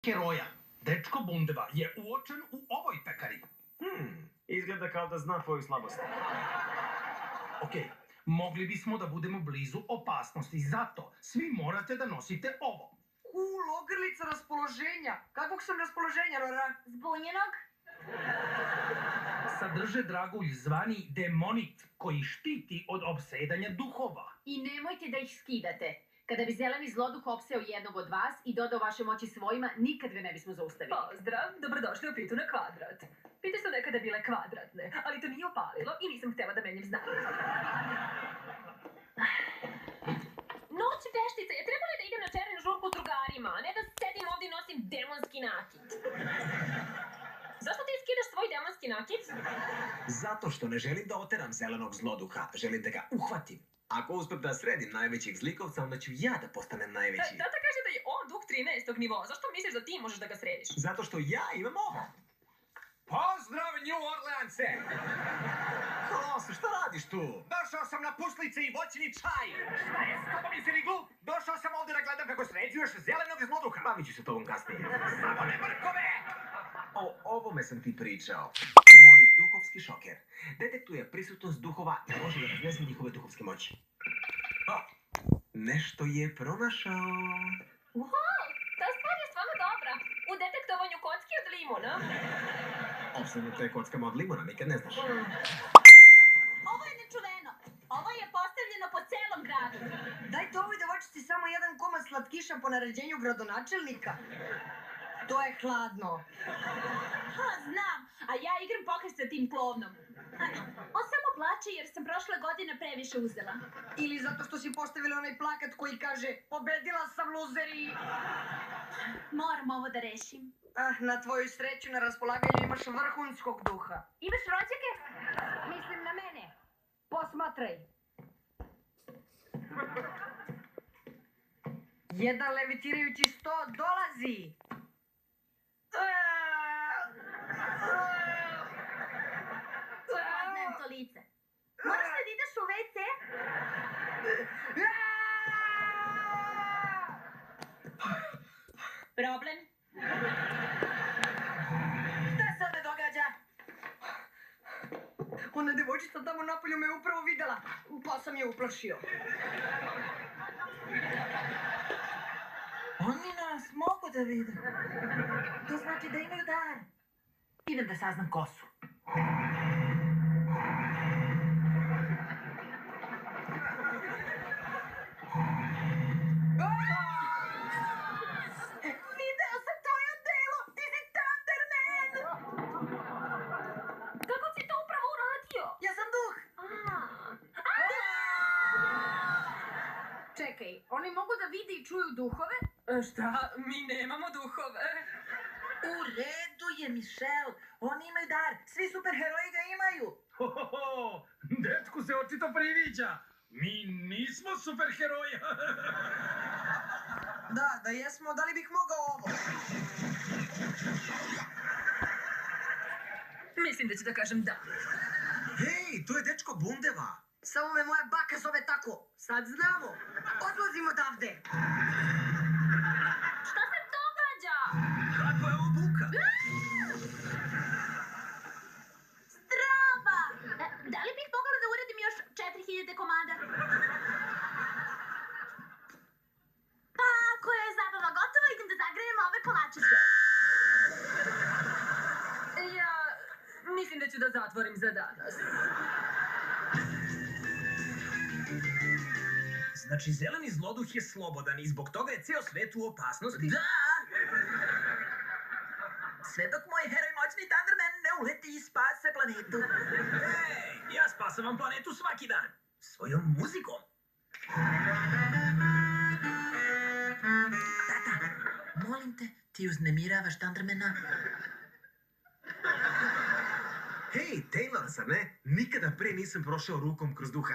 heroja, dečko Bundeva, je uočen u ovoj pekari. Izgleda kao da zna tvoju slabost. Okej, mogli bismo da budemo blizu opasnosti, zato svi morate da nosite ovo. Ogrlica raspoloženja. Kakvog sam raspoloženja, Rora? Zbunjenog? Sadrže dragulj zvani demonit, koji štiti od opsedanja duhova. I nemojte da ih skidate. Kada bi zeleni zloduh opseo jednog od vas i dodao vaše moći svojima, nikad ga ne bismo zaustavili. Pozdrav, dobrodošli u Pitu na kvadrat. Pite su nekada bile kvadratne, ali to nije opalilo i nisam htjela da menjam znak. Noć veštica, je trebalo da idem na červenu žurku s drugarima, a ne da sedim ovdje i nosim demonski nakit. Zašto ti skidaš svoj demonski nakit? Zato što ne želim da oteram zelenog zloduha, želim da ga uhvatim. Ako uspem da sredim najvećeg zlikovca, onda ću ja da postanem najveći. Tata kaže da je on duh 13. nivoa, zašto misliš da ti možeš da ga središ? Zato što ja imam ovo. Pozdrav, New Orleanse! Kosu, šta radiš tu? Došao sam na puslice i voćni čaj! Šta je s tobom, jesi li glup? Došao sam ovdje da gledam kako sređuješ zelenog zloduha. Bavit ću se tobom kasnije. Samo ne mrkove! O ovome sam ti pričao. Moj duhovski šoker detektuje prisutnost duhova i može da raznese njihove duhovske moći. Nešto je pronašao. Wow, ta stvar je stvarno dobra. U detektovanju kocki od limuna. Opsednuta je kockama od limuna, nikad ne znaš. Ovo je nečuveno. Ovo je postavljeno po celom gradu. Dajte ovoj devojčici samo jedan komad slatkiša po naređenju gradonačelnika. To je hladno. Ha, znam, a ja igram pokret sa tim klovnom. On samo plače jer sam prošle godine previše uzela. Ili zato što si postavila onaj plakat koji kaže pobedila sam luzeri. Moram ovo da rešim. Na tvoju sreću na raspolaganju imaš vrhunskog duha. Imaš rođake? Mislim na mene. Posmatraj. Jedan levitirajući sto dolazi. Poznajem to lice. Moraš da ideš u WC? Problem? Šta se ovdje događa? Ona devojčica tamo napolju me upravo videla, pa sam je uplašio. Oni nas mogu da vide. To znači da imaju dar. Idem da saznam ko su. Video sam tvoje delo! Ti si Thunderman! Kako si to upravo uradio? Ja sam duh! Čekaj, oni mogu da vide i čuju duhove? Šta? Mi nemamo duhove. U redu je, Michelle. Oni imaju dar. Svi superheroji ga imaju. Hohoho, dečku se očito priviđa. Mi nismo superheroji. Da jesmo, da li bih mogao ovo? Mislim da ću da kažem da. Hej, to je dečko Bundeva. Samo me moja baka zove tako. Sad znamo. Odlazimo odavde. Šta se događa? Kakva je ovo buka? Strava! Da li bih mogla da uradim još 4000 komada? Pa, ako je zabava gotova, idem da zagrejem ove kolačice. Ja mislim da ću da zatvorim za danas. Znači, zeleni zloduh je slobodan i zbog toga je ceo svet u opasnosti? Da! Sve dok moj heroj moćni Thunderman ne uleti i spase planetu. Hej, ja spasavam planetu svaki dan. Svojom muzikom. Tata, molim te, ti uznemiravaš Thundermana? Hej, Taylor, zar ne? Nikada pre nisam prošao rukom kroz duha.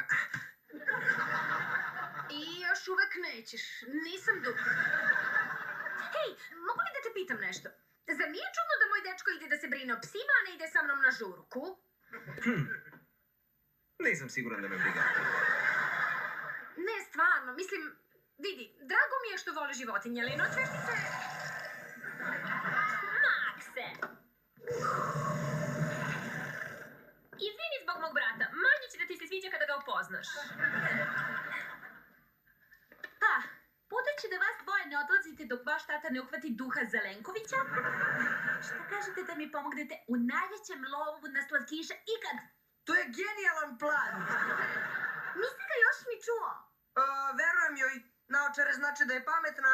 I još uvek nećeš. Nisam duh. Hej, mogu li da te pitam nešto? Zar nije čudno da moj dečko ide da se brine o psima, a ne ide sa mnom na žurku? Nisam siguran da me briga. Ne, stvarno, mislim, vidi, drago mi je što voli životinje, ali noć veštice... sviđa kada ga upoznaš. Pa, budući da vas dvoje ne odlazite dok vaš tata ne uhvati duha Zelenkovića, šta kažete da mi pomognete u najvećem lovu na slatkiša ikad? To je genijalan plan. Nisi ga još ni čuo. Verujem joj, naočare znači da je pametna.